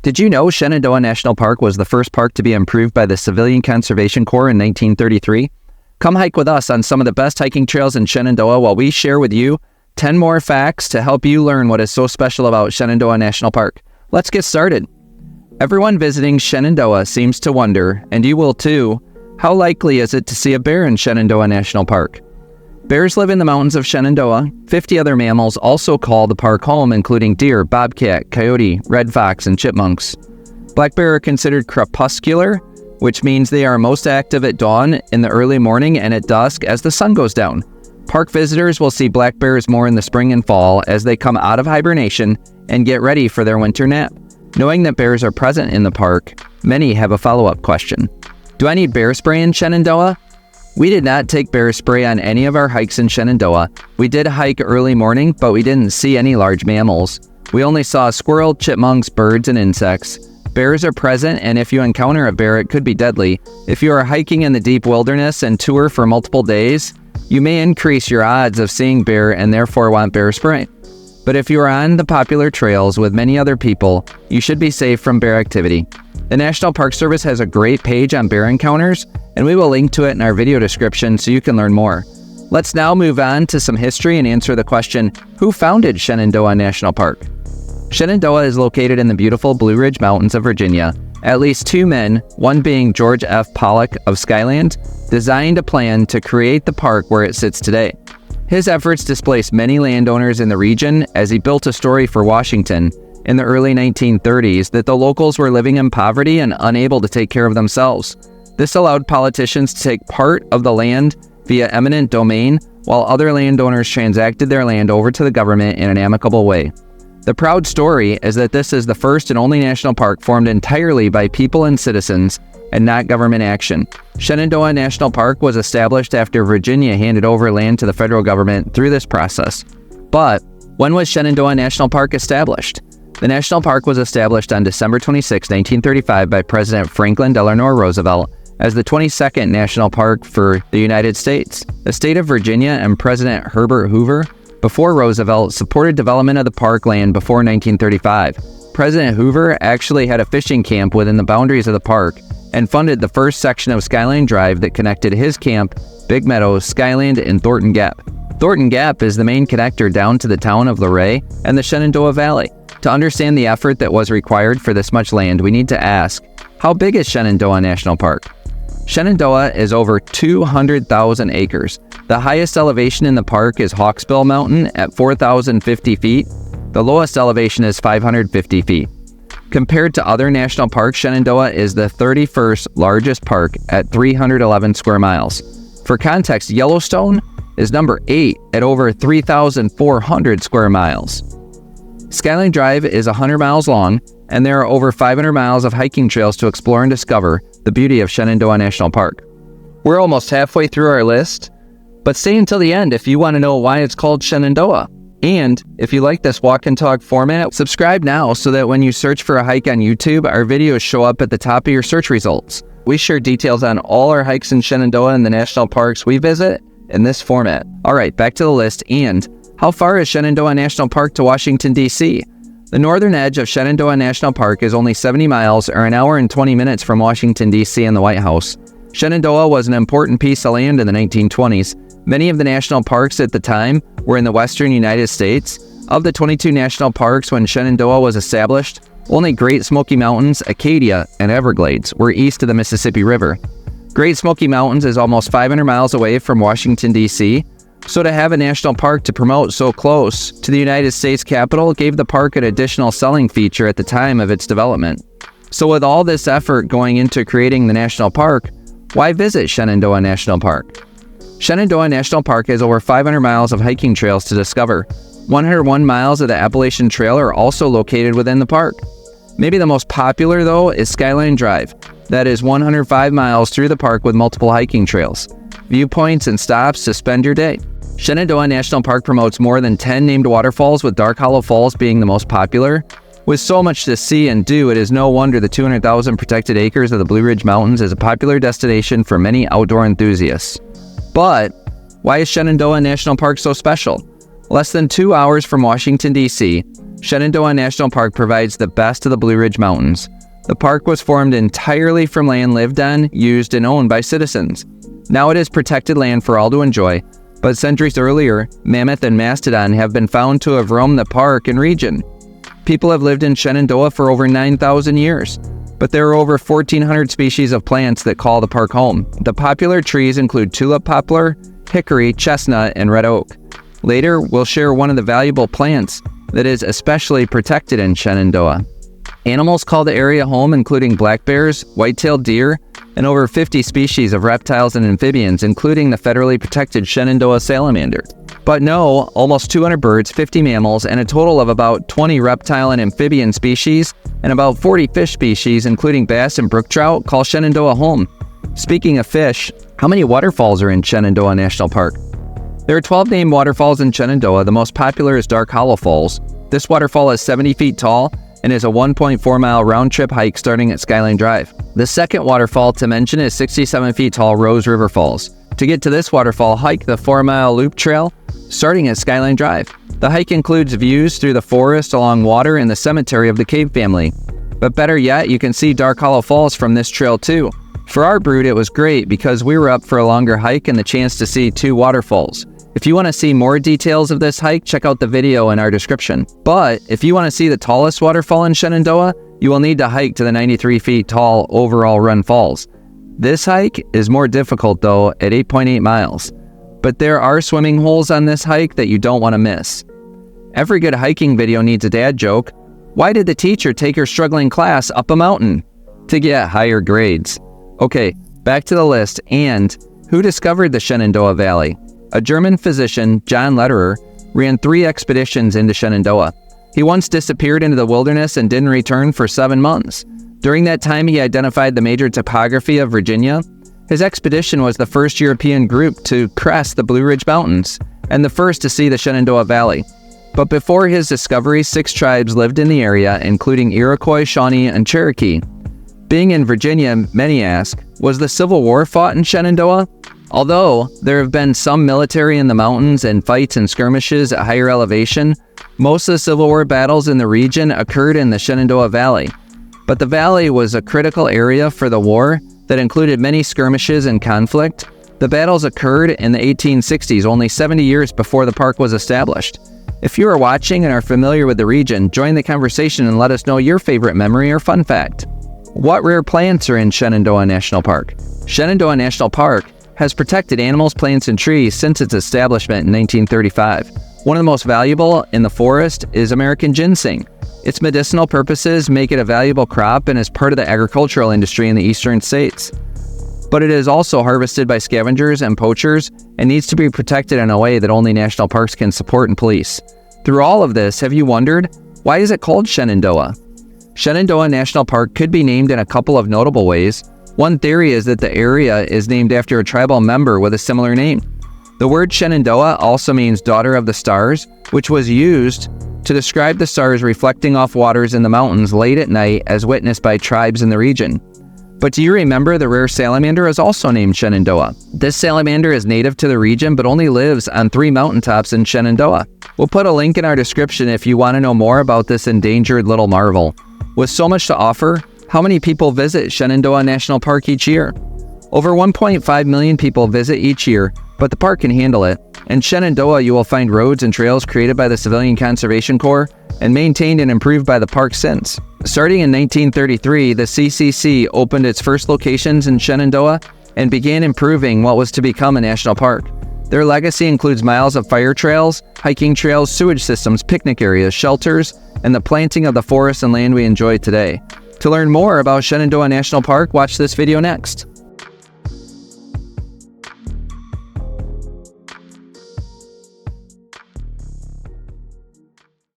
Did you know Shenandoah National Park was the first park to be improved by the Civilian Conservation Corps in 1933? Come hike with us on some of the best hiking trails in Shenandoah while we share with you 10 more facts to help you learn what is so special about Shenandoah National Park. Let's get started. Everyone visiting Shenandoah seems to wonder, and you will too, how likely is it to see a bear in Shenandoah National Park? Bears live in the mountains of Shenandoah. 50 other mammals also call the park home, including deer, bobcat, coyote, red fox, and chipmunks. Black bear are considered crepuscular, which means they are most active at dawn, in the early morning, and at dusk as the sun goes down. Park visitors will see black bears more in the spring and fall as they come out of hibernation and get ready for their winter nap. Knowing that bears are present in the park, many have a follow-up question. Do I need bear spray in Shenandoah? We did not take bear spray on any of our hikes in Shenandoah. We did hike early morning, but we didn't see any large mammals. We only saw squirrel, chipmunks, birds, and insects. Bears are present, and if you encounter a bear, it could be deadly. If you are hiking in the deep wilderness and tour for multiple days, you may increase your odds of seeing bear and therefore want bear spray. But if you are on the popular trails with many other people, you should be safe from bear activity. The National Park Service has a great page on bear encounters, and we will link to it in our video description so you can learn more. Let's now move on to some history and answer the question, who founded Shenandoah National Park? Shenandoah is located in the beautiful Blue Ridge Mountains of Virginia. At least two men, one being George F. Pollack of Skyland, designed a plan to create the park where it sits today. His efforts displaced many landowners in the region as he built a story for Washington in the early 1930s that the locals were living in poverty and unable to take care of themselves. This allowed politicians to take part of the land via eminent domain, while other landowners transacted their land over to the government in an amicable way. The proud story is that this is the first and only national park formed entirely by people and citizens and not government action. Shenandoah National Park was established after Virginia handed over land to the federal government through this process. But when was Shenandoah National Park established? The national park was established on December 26, 1935 by President Franklin Delano Roosevelt as the 22nd national park for the United States. The state of Virginia and President Herbert Hoover, before Roosevelt, supported development of the park land before 1935. President Hoover actually had a fishing camp within the boundaries of the park and funded the first section of Skyland Drive that connected his camp, Big Meadows, Skyland, and Thornton Gap. Thornton Gap is the main connector down to the town of Luray and the Shenandoah Valley. To understand the effort that was required for this much land, we need to ask, how big is Shenandoah National Park? Shenandoah is over 200,000 acres. The highest elevation in the park is Hawksbill Mountain at 4,050 feet. The lowest elevation is 550 feet. Compared to other national parks, Shenandoah is the 31st largest park at 311 square miles. For context, Yellowstone is number 8 at over 3,400 square miles. Skyland Drive is 100 miles long, and there are over 500 miles of hiking trails to explore and discover the beauty of Shenandoah National Park. We're almost halfway through our list, but stay until the end if you want to know why it's called Shenandoah. And if you like this walk and talk format, subscribe now so that when you search for a hike on YouTube, our videos show up at the top of your search results. We share details on all our hikes in Shenandoah and the national parks we visit in this format. All right, back to the list. And how far is Shenandoah National Park to Washington, D.C.? The northern edge of Shenandoah National Park is only 70 miles or an hour and 20 minutes from Washington, D.C. and the White House. Shenandoah was an important piece of land in the 1920s. Many of the national parks at the time were in the western United States. Of the 22 national parks when Shenandoah was established, only Great Smoky Mountains, Acadia, and Everglades were east of the Mississippi River. Great Smoky Mountains is almost 500 miles away from Washington, D.C., so to have a national park to promote so close to the United States Capitol gave the park an additional selling feature at the time of its development. So with all this effort going into creating the national park, why visit Shenandoah National Park? Shenandoah National Park has over 500 miles of hiking trails to discover. 101 miles of the Appalachian Trail are also located within the park. Maybe the most popular, though, is Skyland Drive. That is 105 miles through the park with multiple hiking trails, viewpoints, and stops to spend your day. Shenandoah National Park promotes more than 10 named waterfalls, with Dark Hollow Falls being the most popular. With so much to see and do, it is no wonder the 200,000 protected acres of the Blue Ridge Mountains is a popular destination for many outdoor enthusiasts. But why is Shenandoah National Park so special? Less than 2 hours from Washington, D.C., Shenandoah National Park provides the best of the Blue Ridge Mountains. The park was formed entirely from land lived on, used, and owned by citizens. Now it is protected land for all to enjoy, but centuries earlier, mammoth and mastodon have been found to have roamed the park and region. People have lived in Shenandoah for over 9,000 years, but there are over 1,400 species of plants that call the park home. The popular trees include tulip poplar, hickory, chestnut, and red oak. Later, we'll share one of the valuable plants that is especially protected in Shenandoah. Animals call the area home, including black bears, white-tailed deer, and over 50 species of reptiles and amphibians, including the federally protected Shenandoah salamander. But no, almost 200 birds, 50 mammals, and a total of about 20 reptile and amphibian species, and about 40 fish species, including bass and brook trout, call Shenandoah home. Speaking of fish, how many waterfalls are in Shenandoah National Park? There are 12 named waterfalls in Shenandoah. The most popular is Dark Hollow Falls. This waterfall is 70 feet tall and is a 1.4-mile round-trip hike starting at Skyland Drive. The second waterfall to mention is 67 feet tall Rose River Falls. To get to this waterfall, hike the 4-mile loop trail starting at Skyland Drive. The hike includes views through the forest, along water, and the cemetery of the cave family. But better yet, you can see Dark Hollow Falls from this trail too. For our brood, it was great because we were up for a longer hike and the chance to see 2 waterfalls. If you want to see more details of this hike, check out the video in our description. But if you want to see the tallest waterfall in Shenandoah, you will need to hike to the 93 feet tall Overall Run Falls. This hike is more difficult though at 8.8 miles. But there are swimming holes on this hike that you don't want to miss. Every good hiking video needs a dad joke. Why did the teacher take her struggling class up a mountain? To get higher grades. Okay, back to the list. And who discovered the Shenandoah Valley? A German physician, John Lederer, ran 3 expeditions into Shenandoah. He once disappeared into the wilderness and didn't return for 7 months. During that time, he identified the major topography of Virginia. His expedition was the first European group to crest the Blue Ridge Mountains and the first to see the Shenandoah Valley. But before his discovery, 6 tribes lived in the area, including Iroquois, Shawnee, and Cherokee. Being in Virginia, many ask, was the Civil War fought in Shenandoah? Although there have been some military in the mountains and fights and skirmishes at higher elevation, most of the Civil War battles in the region occurred in the Shenandoah Valley. But the valley was a critical area for the war that included many skirmishes and conflict. The battles occurred in the 1860s, only 70 years before the park was established. If you are watching and are familiar with the region, join the conversation and let us know your favorite memory or fun fact. What rare plants are in Shenandoah National Park? Shenandoah National Park has protected animals, plants, and trees since its establishment in 1935. One of the most valuable in the forest is American ginseng. Its medicinal purposes make it a valuable crop and is part of the agricultural industry in the eastern states. But it is also harvested by scavengers and poachers and needs to be protected in a way that only national parks can support and police. Through all of this, have you wondered, why is it called Shenandoah? Shenandoah National Park could be named in a couple of notable ways. One theory is that the area is named after a tribal member with a similar name. The word Shenandoah also means daughter of the stars, which was used to describe the stars reflecting off waters in the mountains late at night as witnessed by tribes in the region. But do you remember the rare salamander is also named Shenandoah? This salamander is native to the region but only lives on 3 mountaintops in Shenandoah. We'll put a link in our description if you want to know more about this endangered little marvel. With so much to offer, how many people visit Shenandoah National Park each year? Over 1.5 million people visit each year, but the park can handle it. In Shenandoah, you will find roads and trails created by the Civilian Conservation Corps and maintained and improved by the park since. Starting in 1933, the CCC opened its first locations in Shenandoah and began improving what was to become a national park. Their legacy includes miles of fire trails, hiking trails, sewage systems, picnic areas, shelters, and the planting of the forests and land we enjoy today. To learn more about Shenandoah National Park, watch this video next.